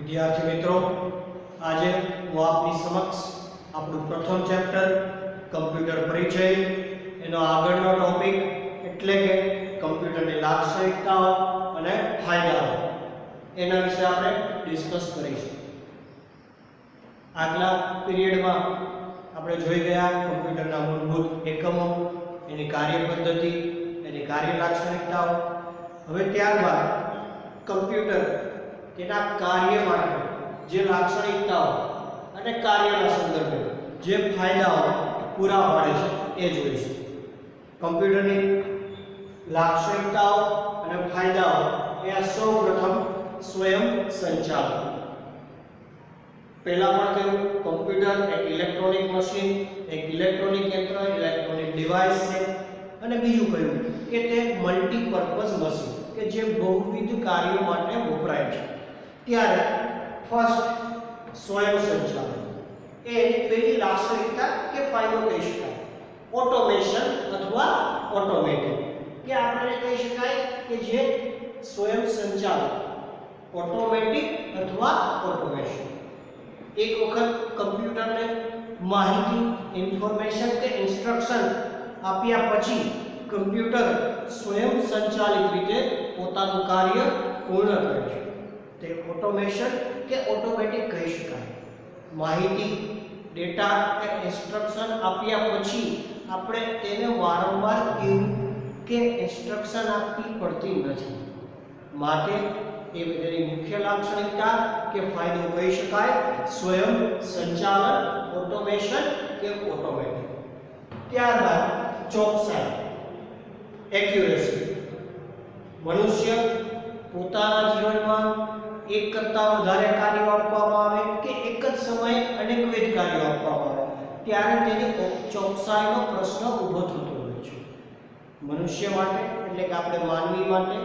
વિદ્યાર્થી મિત્રો, આજે હું આપની સમક્ષ આપણું પ્રથમ ચેપ્ટર કમ્પ્યુટર પરિચય એનો આગળનો ટોપિક એટલે કે કમ્પ્યુટરની લાક્ષણિકતાઓ અને ફાયદાઓ એના વિશે આપણે ડિસ્કસ કરીશું. આગલા પીરિયડમાં આપણે જોઈ ગયા કમ્પ્યુટરના મૂળભૂત એકમો, એની કાર્ય પદ્ધતિ, એની કાર્ય લાક્ષણિકતાઓ. હવે ત્યારબાદ કમ્પ્યુટર તેના કાર્ય માટે જે લાક્ષણિકતાઓ અને કાર્યના સંદર્ભે જે ફાયદાઓ પૂરા પાડે છે એ જોઈશું. કમ્પ્યુટરની લાક્ષણિકતાઓ અને ફાયદાઓ એ સૌપ્રથમ સ્વયં સંચાલન. પહેલા પણ કહ્યું, કમ્પ્યુટર એક ઇલેક્ટ્રોનિક મશીન, એક ઇલેક્ટ્રોનિક યંત્ર, ઇલેક્ટ્રોનિક ડિવાઇસ છે. અને બીજું કહ્યું કે તે મલ્ટીપર્પઝ મશીન કે જે બહુવિધ કાર્યો માટે વપરાય છે. ત્યારે ફર્સ્ટ સ્વયં સંચાલન એ એની પહેલી લાક્ષણિકતા કે ફાયદો કહી શકાય. ઓટોમેશન અથવા ઓટોમેટિક કે આપણે કહી શકાય કે જે સ્વયં સંચાલન, ઓટોમેટિક અથવા ઓટોમેશન. એક વખત કમ્પ્યુટરને માહિતી, ઇન્ફોર્મેશન કે ઇન્સ્ટ્રક્શન આપ્યા પછી કમ્પ્યુટર સ્વયં સંચાલિત રીતે પોતાનું કાર્ય પૂર્ણ કરે છે. તે ઓટોમેશન કે ઓટોમેટિક કહી શકાય. માહિતી, ડેટા કે ઇન્સ્ટ્રક્શન આપ્યા પછી આપણે તેને વારંવાર કહેવું કે ઇન્સ્ટ્રક્શન આપવી પડતી નથી. માટે એ તેની મુખ્ય લાક્ષણિકતા કે ફાયદો કહી શકાય સ્વયં સંચાલન, ઓટોમેશન કે ઓટોમેટિક. ત્યારબાદ ચોકસાઈ, એક્યુરેસી. મનુષ્ય પોતાના જીવનમાં એક કરતાં વધારે કાર્યો આપવામાં આવે કે એક જ સમયે અનેકવિધ કાર્યો આપવામાં આવે ત્યારે તેની ચોકસાઈનો પ્રશ્ન ઊભો થતો હોય છે. મનુષ્ય માટે એટલે કે આપણે માનવી માટે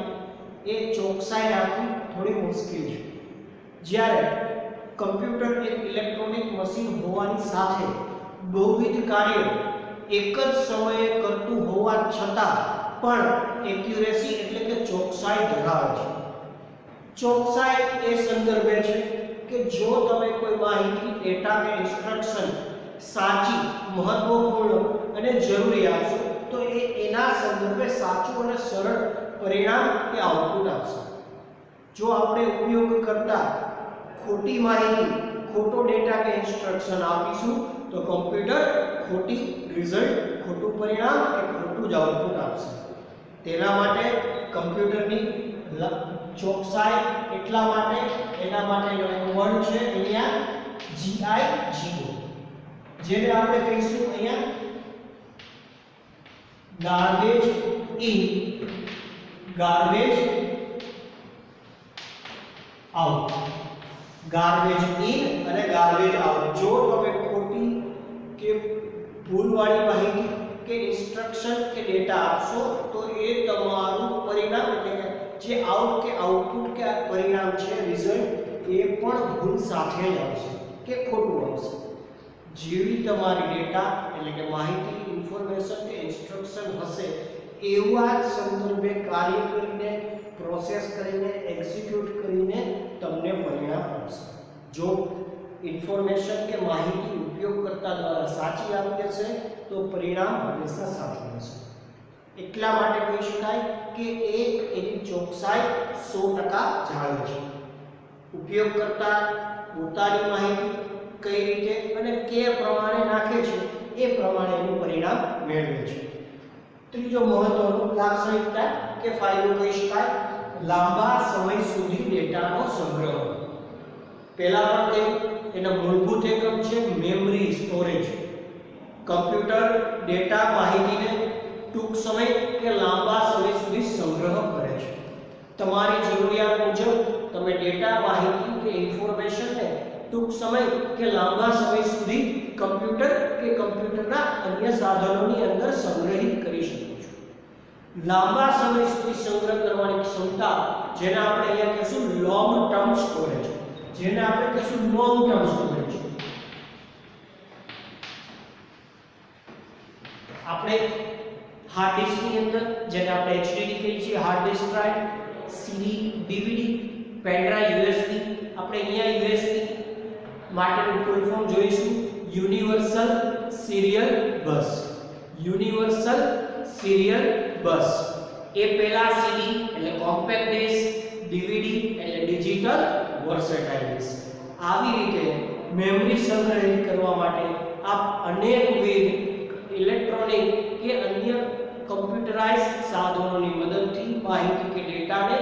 એ ચોકસાઈ રાખવી થોડી મુશ્કેલ છે. જ્યારે કમ્પ્યુટર એક ઇલેક્ટ્રોનિક મશીન હોવાની સાથે બહુવિધ કાર્યો એક જ સમયે કરતું હોવા છતાં પણ એક્યુરેસી એટલે કે ચોકસાઈ ધરાવે છે. ચોકસાઈ એ સંદર્ભે છે કે જો તમે કોઈ માહિતી, ડેટા કે ઇન્સ્ટ્રક્શન સાચી, મહત્વપૂર્ણ અને જરૂરી આપશો તો એ એના સંદર્ભે સાચું અને સરળ પરિણામ કે આઉટપુટ આપશે. જો આપણે ઉપયોગ કરતા ખોટી માહિતી, ખોટો ડેટા કે ઇન્સ્ટ્રક્શન આપીશું તો કમ્પ્યુટર ખોટી રિઝલ્ટ, ખોટું પરિણામ કે ખોટું જ આઉટપુટ આપશે. તેના માટે કમ્પ્યુટરની ચોકસાઈ એટલા માટે એના માટેનો એક વર્ડ છે અહીંયા GIGO, જેને આપણે કહીશું અહીંયા garbage in, garbage out. Garbage in અને ગાર્બેજ આઉટ. જો તમે ખોટી કે ભૂલવાળી માહિતી કે ઇન્સ્ટ્રક્શન કે ડેટા આપશો તો એ તમારું પરિણામ એટલે કે જે આઉટ કે આઉટપુટ કે પરિણામ છે, રિઝલ્ટ, એ પણ ભૂલ સાથે જ આવશે કે ખોટું આવશે. જેવી તમારી ડેટા એટલે કે માહિતી, ઇન્ફોર્મેશન કે ઇન્સ્ટ્રક્શન હશે એવા જ સંદર્ભે કાર્ય કરીને, પ્રોસેસ કરીને, એક્ઝિક્યુટ કરીને તમને પરિણામ મળશે. જો ઇન્ફોર્મેશન કે માહિતી ઉપયોગકર્તા દ્વારા સાચી આવી હશે તો પરિણામ હંમેશા સાચું હશે. એટલા માટે કહી શકાય કે એ એની ચોકસાઈ 100% જાળવે છે. ઉપયોગકર્તા પોતાની માહિતી કઈ રીતે અને કે પ્રમાણે નાખે છે એ પ્રમાણે એનું પરિણામ મેળવે છે. ત્રીજો મહત્વનો લાક્ષણિકતા કે ફાયદો કહી શકાય લાંબા સમય સુધી ડેટાનો સંગ્રહ. પહેલા પણ એનો મૂળભૂત એકમ છે મેમરી સ્ટોરેજ. કમ્પ્યુટર ડેટા, માહિતીને ટૂંક સમય કે લાંબા સમય સુધી સંગ્રહ કરે છે. તમારી જરૂરિયાત મુજબ તમે ડેટા, માહિતી કે ઇન્ફોર્મેશનને ટૂંક સમય કે લાંબા સમય સુધી કમ્પ્યુટર કે કમ્પ્યુટરના અન્ય સાધનોની અંદર સંગ્રહિત કરી શકો છો. લાંબા સમય સુધી સંગ્રહ કરવાની ક્ષમતા જેને આપણે અહીંયા કહીશું લોંગ ટર્મ સ્ટોરેજ, જેને આપણે કહીશું લોંગ ટર્મ સ્ટોરેજ. આપણે હાર્ડ ડિસ્કની અંદર જેને આપણે HDD કહીએ છીએ, hard disk drive, CD, DVD pendrive USB, આપણે અહીંયા યુએસબી માટેનું ફૂલ ફોર્મ જોઈશું universal serial bus. Universal serial bus એ પહેલા સીડી એટલે કોમ્પેક્ટ ડિસ્ક, ડીવીડી એટલે ડિજિટલ વર્સેટાઇલ ડિસ્ક. આવી રીતે મેમરી સંગ્રહિત કરવા માટે આપ અનેકવિધ ઇલેક્ટ્રોનિક કે અન્ય કમ્પ્યુટરાઇઝ સાધનોની મદદથી માહિતી કે ડેટાને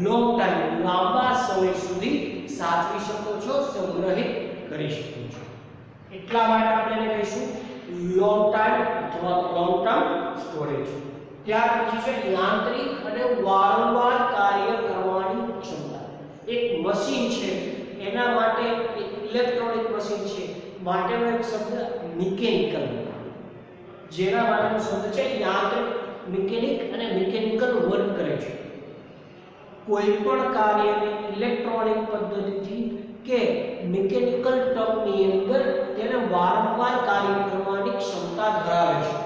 લોંગ ટાઈમ લાંબા સમય સુધી સાચવી શકો છો, સંગ્રહિત કરી શકો છો. એટલા માટે આપણે એને કહીશું લોંગ ટાઈમ અથવા લોંગ ટર્મ સ્ટોરેજ. ત્યાર પછી છે યાંત્રિક અને વારંવાર કાર્ય કરવાની ક્ષમતા. એક મશીન છે એના માટે, એક ઇલેક્ટ્રોનિક મશીન છે માટેનો એક શબ્દ મિકેનિકલ, જેના માટેનો શબ્દ છે યાંત્રિક, મિકેનિક અને મિકેનિકલ વર્ક કરે છે. કોઈ પણ કાર્યને ઇલેક્ટ્રોનિક પદ્ધતિથી કે મિકેનિકલ ટર્મની અંદર તેને વારંવાર કાર્ય કરવાની ક્ષમતા ધરાવે છે.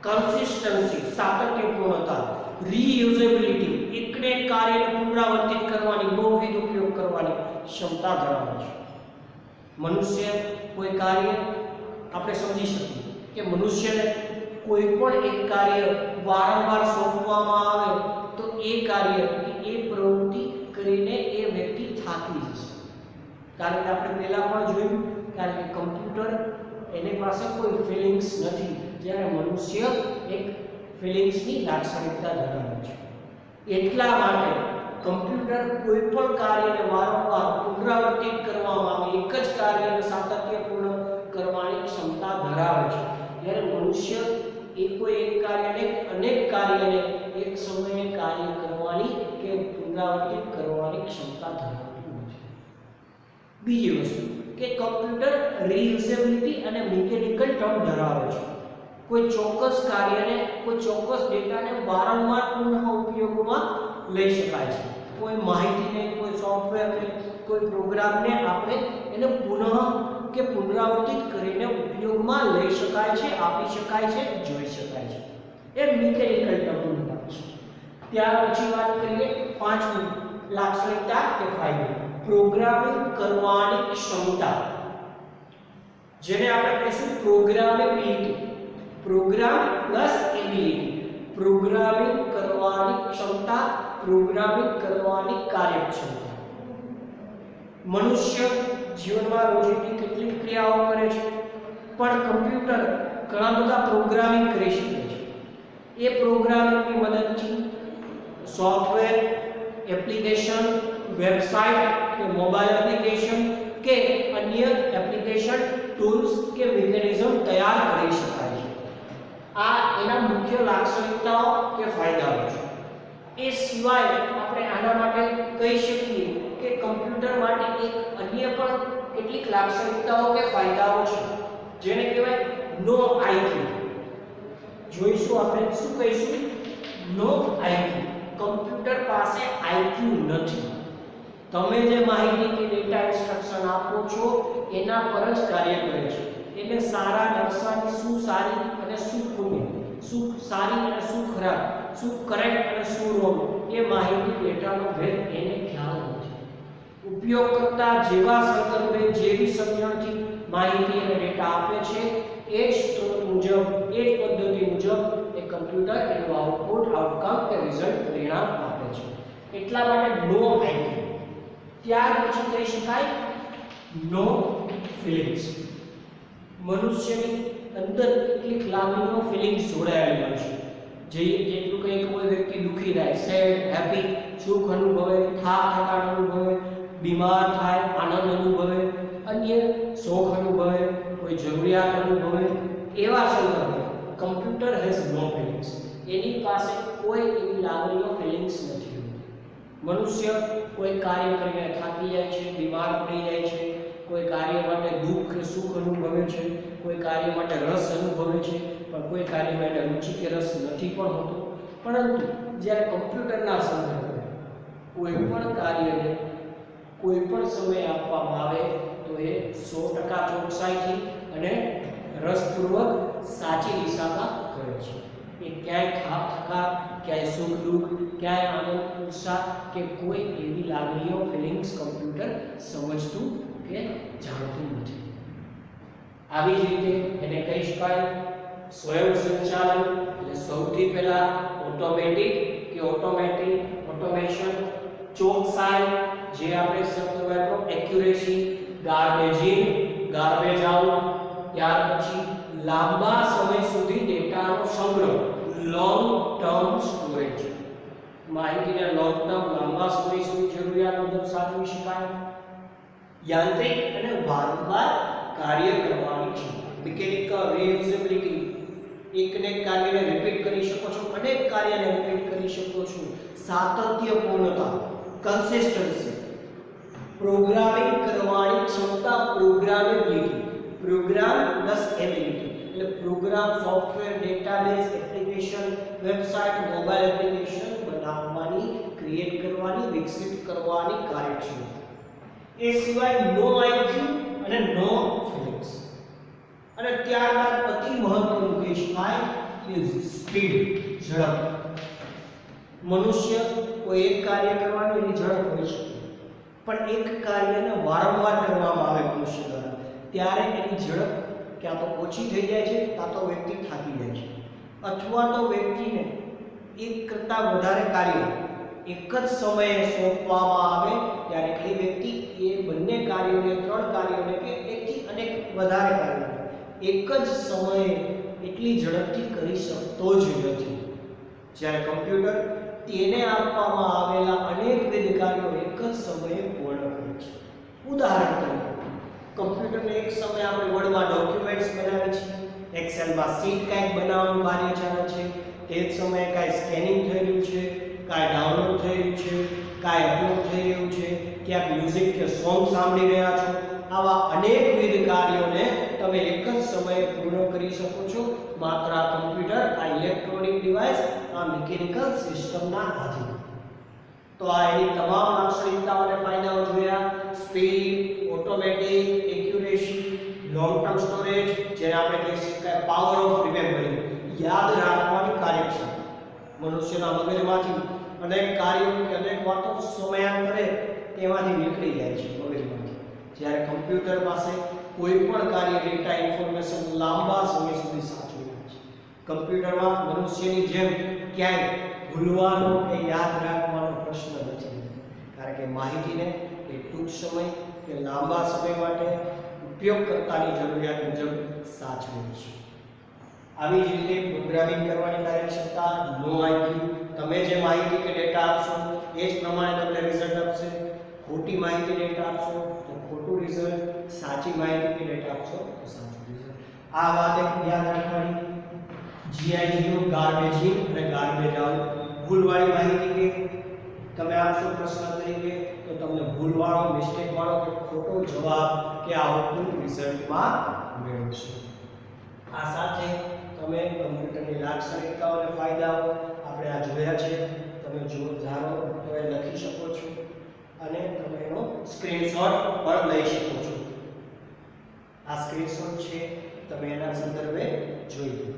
કન્સિસ્ટન્સી સાતત્યપૂર્ણતા, રીયુઝેબિલિટી એકને એક કાર્યને પુનરાવર્તિત કરવાની, બહુવિધ ઉપયોગ કરવાની ક્ષમતા ધરાવે છે. મનુષ્ય કોઈ કાર્ય આપણે સમજી શકીએ કે મનુષ્યને કોઈ પણ એક કાર્ય વારંવાર સોંપવામાં આવે તો એ કાર્ય કે એ પ્રવૃત્તિ કરીને એ વ્યક્તિ થાકી જશે. કારણ કે આપણે પહેલા પણ જોયું, કારણ કે કમ્પ્યુટર એની પાસે કોઈ ફિલિંગ્સ નથી, જ્યારે મનુષ્ય એક ફિલિંગ્સની લાક્ષણિકતા ધરાવે છે. એટલા માટે કમ્પ્યુટર કોઈ પણ કાર્યને વારંવાર પુનરાવર્તિત કરવામાં આવે, એક જ કાર્યને સાતત્યપૂર્ણ કરવાની ક્ષમતા ધરાવે છે, જ્યારે મનુષ્ય કોઈ એક કાર્યને અનેક કાર્યને એક સમયે કાર્ય કરવાની કે પુનરાવર્તિત કરવાની ક્ષમતા ધરાવતું નથી. બીજી વસ્તુ કે કમ્પ્યુટર રીયુઝેબિલિટી અને મિકેનિકલ ટર્મ ધરાવે છે. કોઈ ચોક્કસ કાર્યને, કોઈ ચોક્કસ ડેટાને વારંવાર પુનઃ ઉપયોગમાં લઈ શકાય છે. કોઈ માહિતીને, કોઈ સોફ્ટવેરને, કોઈ પ્રોગ્રામને આપણે એને પુનઃ કે પુનરાવર્તિત કરીને ઉપયોગમાં લઈ શકાય છે, આપી શકાય છે, જોઈ શકાય છે. એ મિકેનિકલ ટર્મનું નામ છે. ત્યાર પછી વાત કરીએ પાંચમી લાક્ષણિકતા કે ફાયદો, પ્રોગ્રામિંગ કરવાની ક્ષમતા, જેને આપણે કહીશું programmability. Program plus ability, programming કરવાની ક્ષમતા, પ્રોગ્રામિંગ કરવાની કાર્યક્ષમતા. મનુષ્ય જીવનમાં રોજિંદી કેટલીક ક્રિયાઓ કરે છે, પણ કમ્પ્યુટર ઘણા બધા પ્રોગ્રામિંગ કરી શકે છે. એ પ્રોગ્રામિંગની મદદથી સોફ્ટવેર, એપ્લિકેશન, વેબસાઇટ કે મોબાઈલ એપ્લિકેશન કે અન્ય એપ્લિકેશન, ટૂલ્સ કે મિકેનિઝમ તૈયાર કરી શકાય છે. આ એના મુખ્ય લાક્ષણિકતાઓ કે ફાયદાઓ છે. એ સિવાય આપણે આના માટે કહી શકીએ કે કમ્પ્યુટર માટે એક અન્ય પણ કેટલીક લાક્ષણિકતાઓ કે ફાયદાઓ છે, જેને કહેવાય નો આઈક્યુ. જોઈશું આપણે શું કહીશું, નો આઈક્યુ. કમ્પ્યુટર પાસે આઈક્યુ નથી. તમે જે માહિતી કે ડેટા ઇન્સ્ટ્રક્શન આપો છો એના પર જ કાર્ય કરે છે. એટલે સારા નકશાની શું સારી અને શું ખોટી, શું સારી અને શું ખરાબ, શું કરેક્ટ અને શું રોંગ, એ માહિતી ડેટાનો ભેદ એને ખ્યાલ નથી. ઉપયોગકર્તા જેવા સંદર્ભે, જેવી સમજણથી માહિતી અને ડેટા આપે છે એ જ સ્ત્રોત મુજબ, એ જ પદ્ધતિ મુજબ એ કમ્પ્યુટર એનું આઉટપુટ, આઉટકમ કે રિઝલ્ટ, પરિણામ આપે છે. એટલા માટે નો આઈક્યુ. ત્યાર પછી કહી શકાય નો ફિલિંગ્સ. મનુષ્યની અંદર કેટલીક લાગણીઓ, ફિલિંગ્સ જોડાયેલી હોય છે. જેટલું કંઈક કોઈ વ્યક્તિ દુઃખી થાય, સેડ, હેપી, સુખ અનુભવે, થાક થકાન અનુભવે, બીમાર થાય, આનંદ અનુભવે, અન્ય શોખ અનુભવે, કોઈ જરૂરિયાત અનુભવે, એવા સંદર્ભે કમ્પ્યુટર હેઝ નો ફિલિંગ્સ. એની પાસે કોઈ એવી લાગણીઓ, ફિલિંગ્સ નથી. મનુષ્ય કોઈ કાર્ય કરીને થાકી જાય છે, બીમાર પડી જાય છે, કોઈ કાર્ય માટે દુઃખ કે સુખ અનુભવે છે, કોઈ કાર્ય માટે રસ અનુભવે છે, પણ કોઈ કાર્યમાં એને રુચિ કે રસ નથી પણ હોતો. પરંતુ જ્યારે કમ્પ્યુટરના સંદર્ભે કોઈ પણ કાર્યને કોઈ પણ સમય આપવામાં આવે તો એ 100% ચોકસાઈથી અને રસપૂર્વક સાચી દિશામાં કરે છે. એ ક્યાંય થાક ક્યાંય સુખ દુઃખ, ક્યાંય આનંદ ઉત્સાહ કે કોઈ એવી લાગણીઓ ફિલિંગ્સ કમ્પ્યુટર સમજતું કે જાણતું નથી. આવી જ રીતે એને કહી શકાય સ્વયં સંચાલન. એટલે સૌથી પહેલા ઓટોમેટિક કે ઓટોમેશન, ચોકસાઈ જે આપણે શબ્દ વાપરો accuracy, garbage in garbage out, ત્યાર પછી લાંબા સમય સુધી ડેટાનો સંગ્રહ લોંગ ટર્મ સ્ટોરેજ, માહિતીને લોંગ ટર્મ લાંબા સમય સુધી જરૂરિયાત મુજબ સાચવી શકાય. યાંત્રિક અને વારંવાર કાર્ય કરવાની ક્ષમતા, મિકેનિકલ રીયુઝેબિલિટી, એકને કાર્યને રિપીટ કરી શકો છો, અનેક કાર્યને રિપીટ કરી શકો છો. સાતત્યપૂર્ણતા, કન્સિસ્ટન્સી, પ્રોગ્રામિંગ કરવાની ક્ષમતા, પ્રોગ્રામેબિલિટી, પ્રોગ્રામ પ્લસ એબિલિટી એટલે program, software, database, application, website, mobile application બનાવવાની, ક્રિએટ કરવાની, વિકસિત કરવાની કાર્યક્ષમતા. એ સિવાય નો આઈક્યુ અને નો ફિલિંગ્સ. અને ત્યારબાદ અતિ મહત્વનું કહી શકાય ઇઝ સ્પીડ, ઝડપ. મનુષ્ય કોઈ એક કાર્ય કરવાની એની ઝડપ હોય છે, પણ એક કાર્યને વારંવાર કરવામાં આવે મનુષ્ય દ્વારા ત્યારે એની ઝડપ ક્યાં તો ઓછી થઈ જાય છે, કાં તો વ્યક્તિ થાકી જાય છે, અથવા તો વ્યક્તિને એક કરતાં વધારે કાર્યો એક જ સમયે સોંપવામાં આવે ત્યારે એ વ્યક્તિ એ બંને કાર્યોને, ત્રણ કાર્યોને કે એકથી અનેક વધારે કાર્યોને એક જ સમયે એટલી ઝડપથી કરી શકતો જ નથી. જ્યારે કમ્પ્યુટર તેને આપવામાં આવેલા અનેકવિધ કાર્યો એક જ સમયે પૂર્ણ કરે છે. ઉદાહરણ તરીકે કમ્પ્યુટરને એક સમયે આપણે વર્ડમાં ડોક્યુમેન્ટ્સ બનાવીએ છીએ, એક્સેલમાં શીટ કાંઈક બનાવવાનું કાર્ય ચાલે છે, તે જ સમયે કાંઈ સ્કેનિંગ થઈ રહ્યું છે, કાંઈ ડાઉનલોડ થઈ રહ્યું છે, કાંઈ અપલોડ થઈ રહ્યું છે, ક્યાંક મ્યુઝિક કે સોંગ સાંભળી રહ્યા છો. આવા અનેકવિધ કાર્યોને તમે એક જ સમયે પૂર્ણ કરી શકો છો માત્ર આ કમ્પ્યુટર, આ ઇલેક્ટ્રોનિક ડિવાઇસ, આ મિકેનિકલ સિસ્ટમના આધારે. તો આ એની તમામ લાક્ષણિકતાઓ અને ફાયદાઓ જોયા. Speed, automatic, accuracy, long term storage, જેને આપણે કહી શકાય પાવર ઓફ રિમેમ્બરિંગ, યાદ રાખવાની કાર્યક્ષમતા. મનુષ્યના મગજમાંથી અનેક કાર્યો કે અનેક વાતો સમયાંતરે તેમાંથી નીકળી જાય છે મગજમાંથી. જ્યારે કમ્પ્યુટર પાસે કોઈ પણ કાર્ય, ડેટા, ઇન્ફોર્મેશન લાંબા સમય સુધી સાચવી રહે છે. કમ્પ્યુટરમાં મનુષ્યની જેમ ક્યાંય ભૂલવાનો કે યાદ રાખવાનો પ્રશ્ન નથી, કારણ કે માહિતીને એ ટૂંક સમય કે લાંબા સમય માટે ઉપયોગકર્તાની જરૂરિયાત મુજબ સાચવે છે. આવી જ રીતે પ્રોગ્રામિંગ કરવાની કાર્યક્ષમતા, નો આઈક્યુ, તમે જે માહિતી કે ડેટા આપશો એ જ પ્રમાણે તમને રિઝલ્ટ આપશે. ખોટી માહિતી ડેટા આપશો તો ખોટું રિઝલ્ટ, સાચી માહિતી કે ડેટા આપશો તો સાચું રિઝલ્ટ. આ વાત એક યાદ રાખવાની. GIGO, ગાર્બેજ ઇન અને ગાર્બેજ આઉટ. ભૂલવાળી માહિતી કે તમે આપશો પ્રશ્ન તરીકે તો તમને ભૂલવાળો, મિસ્ટેકવાળો કે ખોટો જવાબ કે આઉટપુટ રિઝલ્ટમાં મેળવશો. આ સાથે તમે કમ્પ્યુટરની લાક્ષણિકતાઓ અને ફાયદાઓ આપણે આ જોયા છે. તમે જો ધારો તો એ લખી શકો છો અને તમે એનો સ્ક્રીનશોટ પણ લઈ શકો છો. આ સ્ક્રીનશોટ છે, તમે એના સંદર્ભે જોઈ લો.